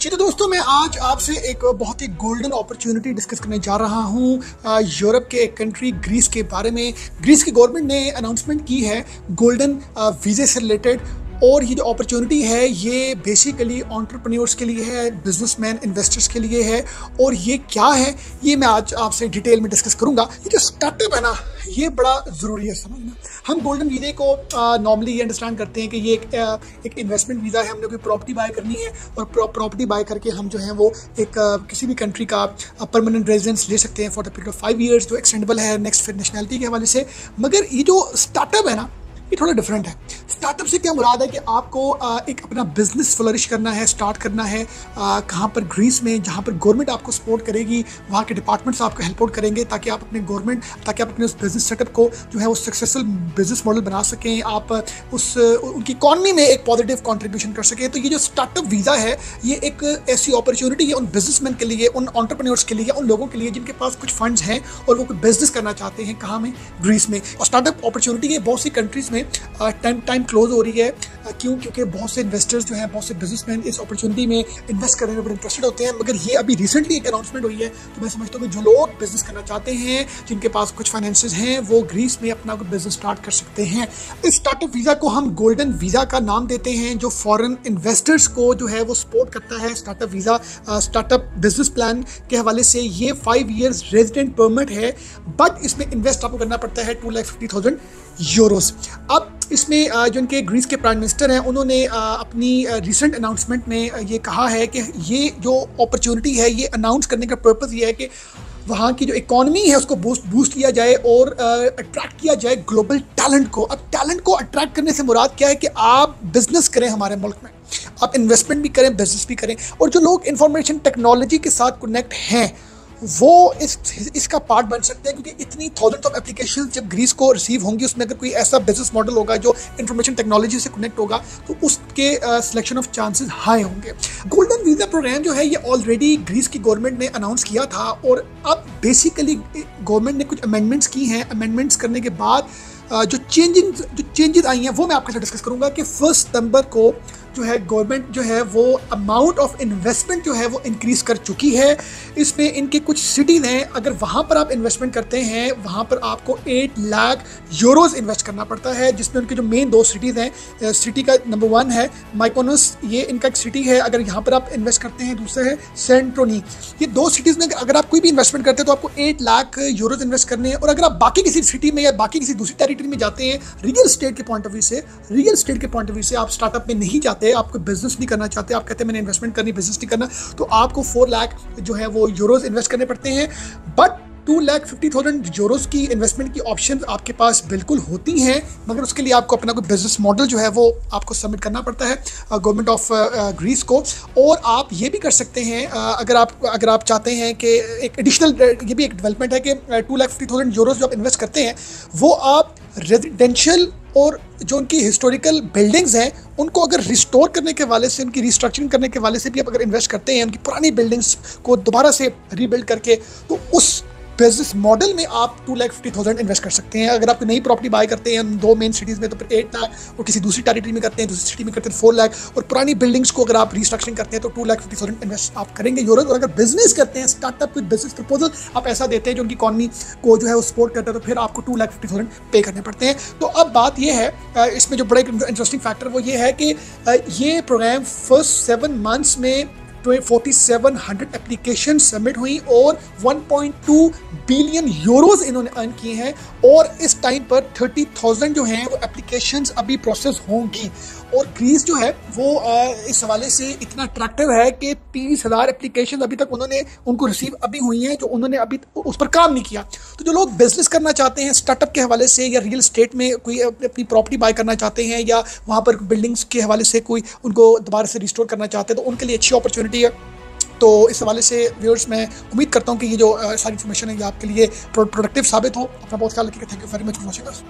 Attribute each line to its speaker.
Speaker 1: जी तो दोस्तों, मैं आज आपसे एक बहुत ही गोल्डन अपॉर्चुनिटी डिस्कस करने जा रहा हूँ यूरोप के एक कंट्री ग्रीस के बारे में। ग्रीस की गवर्नमेंट ने अनाउंसमेंट की है गोल्डन वीज़े से रिलेटेड, और ये जो अपॉर्चुनिटी है ये बेसिकली एंटरप्रेन्योर्स के लिए है, बिजनेसमैन इन्वेस्टर्स के लिए है। और ये क्या है ये मैं आज आपसे डिटेल में डिस्कस करूंगा। ये जो स्टार्टअप है ना, ये बड़ा ज़रूरी है समझना। हम गोल्डन वीज़े को नॉर्मली ये अंडरस्टैंड करते हैं कि ये एक इन्वेस्टमेंट वीज़ा है। हमने कोई प्रॉपर्टी बाय करनी है और प्रॉपर्टी बाय करके हम जो है वो एक किसी भी कंट्री का परमानेंट रेजिडेंस ले सकते हैं for the period of 5 years, जो एक्सटेंडेबल है नेक्स्ट फिर नेशनैलिटी के हवाले से। मगर ये जो स्टार्टअप है ना, ये थोड़ा डिफरेंट है। स्टार्टअप से क्या मुराद है कि आपको एक अपना बिजनेस फ्लरिश करना है, स्टार्ट करना है कहाँ पर, ग्रीस में, जहाँ पर गवर्नमेंट आपको सपोर्ट करेगी, वहाँ के डिपार्टमेंट्स आपको हेल्प आउट करेंगे ताकि आप अपने उस बिजनेस सेटअप को जो है वो सक्सेसफुल बिजनेस मॉडल बना सकें, आप उनकी इकॉनमी में एक पॉजिटिव कॉन्ट्रीब्यूशन कर सकें। तो ये जो स्टार्टअप वीज़ा है ये एक ऐसी अपॉर्चुनिटी है उन बिजनेसमैन के लिए, उन एंटरप्रेन्योर्स के लिए, उन लोगों के लिए जिनके पास कुछ फंड्स हैं और वो कोई बिजनेस करना चाहते हैं। कहाँ में? ग्रीस में। और स्टार्टअप अपॉर्चुनिटी है बहुत सी कंट्रीज़ में टाइम क्लोज हो रही है। क्योंकि बहुत से इन्वेस्टर्स जो हैं, बहुत से बिजनेसमैन इस अपॉर्चुनिटी में इन्वेस्ट करने में बड़े इंटरेस्टेड होते हैं। मगर ये अभी रिसेंटली एक अनाउंसमेंट हुई है, तो मैं समझता हूँ कि जो लोग बिजनेस करना चाहते हैं, जिनके पास कुछ फाइनेंसेस हैं, वो ग्रीस में अपना बिजनेस स्टार्ट कर सकते हैं। इस स्टार्टअप वीज़ा को हम गोल्डन वीज़ा का नाम देते हैं, जो फॉरेन इन्वेस्टर्स को जो है वो सपोर्ट करता है। Startup visa startup business plan के हवाले से ये 5 years रेजिडेंट परमिट है, बट इसमें इन्वेस्ट आपको करना पड़ता है 2,50,000 यूरोस। अब इसमें जो इनके ग्रीस के प्राइम मिनिस्टर हैं, उन्होंने अपनी रिसेंट अनाउंसमेंट में ये कहा है कि ये जो अपॉर्चुनिटी है ये अनाउंस करने का पर्पज़ ये है कि वहाँ की जो इकॉनमी है उसको बूस्ट किया जाए और अट्रैक्ट किया जाए ग्लोबल टैलेंट को। अब टैलेंट को अट्रैक्ट करने से मुराद क्या है कि आप बिजनेस करें हमारे मुल्क में, आप इन्वेस्टमेंट भी करें, बिजनेस भी करें। और जो लोग इंफॉर्मेशन टेक्नोलॉजी के साथ कनेक्ट हैं वो इसका पार्ट बन सकते हैं, क्योंकि इतनी थाउजेंड ऑफ एप्लीकेशन जब ग्रीस को रिसीव होंगी, उसमें अगर कोई ऐसा बिजनेस मॉडल होगा जो इंफॉर्मेशन टेक्नोलॉजी से कनेक्ट होगा तो उसके सिलेक्शन ऑफ चांसेस हाई होंगे। गोल्डन वीज़ा प्रोग्राम जो है ये ऑलरेडी ग्रीस की गवर्नमेंट ने अनाउंस किया था, और अब बेसिकली गवर्नमेंट ने कुछ अमेंडमेंट्स की हैं। अमेंडमेंट्स करने के बाद जो चेंजेस आई हैं वो मैं आपके साथ डिस्कस करूंगा कि 1 सितंबर को जो है गवर्नमेंट जो है वो अमाउंट ऑफ इन्वेस्टमेंट जो है वो इंक्रीज़ कर चुकी है। इसमें इनके कुछ सिटीज़ हैं, अगर वहाँ पर आप इन्वेस्टमेंट करते हैं वहाँ पर आपको 8 लाख यूरोज़ इन्वेस्ट करना पड़ता है, जिसमें उनके जो मेन 2 सिटीज़ हैं, सिटी का नंबर 1 है माइकोनस, ये इनका एक सिटी है, अगर यहाँ पर आप इन्वेस्ट करते हैं। दूसरा है सेंट्रोनी। ये 2 सिटीज़ में अगर आप कोई भी इन्वेस्टमेंट करते हैं तो आपको 8 लाख यूरोज़ इन्वेस्ट करने हैं। और अगर आप बाकी किसी सिटी में या बाकी किसी दूसरी टेरिटरी में जाते हैं, रियल एस्टेट के पॉइंट ऑफ व्यू से आप स्टार्टअप में नहीं जाते, आप कोई बिजनेस नहीं करना चाहते, आप कहते हैं मैंने इन्वेस्टमेंट करनी, बिजनेस नहीं करना, तो आपको 4 लाख जो है वो यूरोज इन्वेस्ट करने पड़ते हैं। बट 2,50,000 यूरोज की इन्वेस्टमेंट की ऑप्शन आपके पास बिल्कुल होती हैं, मगर उसके लिए आपको अपना कोई बिजनेस मॉडल जो है वो आपको सबमिट करना पड़ता है गवर्नमेंट ऑफ ग्रीस को। और आप ये भी कर सकते हैं अगर आप चाहते हैं कि एक एडिशनल, ये भी एक डेवलपमेंट है कि 2,50,000 यूरोज जो आप इन्वेस्ट करते हैं वो आप रेजिडेंशियल और जो उनकी हिस्टोरिकल बिल्डिंग्स हैं उनको अगर रिस्टोर करने के वाले से, उनकी रिस्ट्रक्चरिंग करने के वाले से भी आप अगर इन्वेस्ट करते हैं, उनकी पुरानी बिल्डिंग्स को दोबारा से रीबिल्ड करके, तो उस बिजनेस मॉडल में आप 2,50,000 इन्वेस्ट कर सकते हैं। अगर आप नई प्रॉपर्टी बाय करते हैं 2 मेन सिटीज़ में तो फिर 8 लाख, और किसी दूसरी टेरिटरी में करते हैं, दूसरी सिटी में करते हैं 4 लाख, और पुरानी बिल्डिंग्स को अगर आप रिस्ट्रक्चरिंग करते हैं तो 2,50,000 इन्वेस्ट आप करेंगे यूरोज। और अगर बिजनेस करते हैं, स्टार्टअप कोई बिजनेस प्रपोजल आप ऐसा देते हैं जो उनकी इकॉनमी को जो है वो सपोर्ट करता है, तो फिर आपको 2,50,000 पे करने पड़ते हैं। तो अब बात ये है, इसमें जो बड़ा इंटरेस्टिंग फैक्टर वो ये है कि ये प्रोग्राम फर्स्ट 7 months में 4,700 एप्लीकेशन सबमिट हुई और 1.2 बिलियन यूरोज इन्होंने अर्न किए हैं। और इस टाइम पर 30,000 जो हैं वो एप्लीकेशंस अभी प्रोसेस होंगी। और ग्रीस जो है वो इस हवाले से इतना अट्रैक्टिव है कि 30,000 एप्लीकेशन अभी तक उनको रिसीव अभी हुई हैं, जो उन्होंने अभी उस पर काम नहीं किया। तो जो लोग बिजनेस करना चाहते हैं स्टार्टअप के हवाले से, या रियल एस्टेट में कोई अपनी प्रॉपर्टी बाय करना चाहते हैं, या वहाँ पर बिल्डिंग्स के हवाले से कोई उनको दोबारा से रिस्टोर करना चाहते हैं, तो उनके लिए अच्छी अपॉर्चुनिटी है। तो इस हवाले से व्यूअर्स मैं उम्मीद करता हूँ कि ये जो सारी इन्फॉर्मेशन है ये आपके लिए प्रोडक्टिव साबित हो। अपना बहुत ख्याल रखिएगा। Thank you very much for watching us.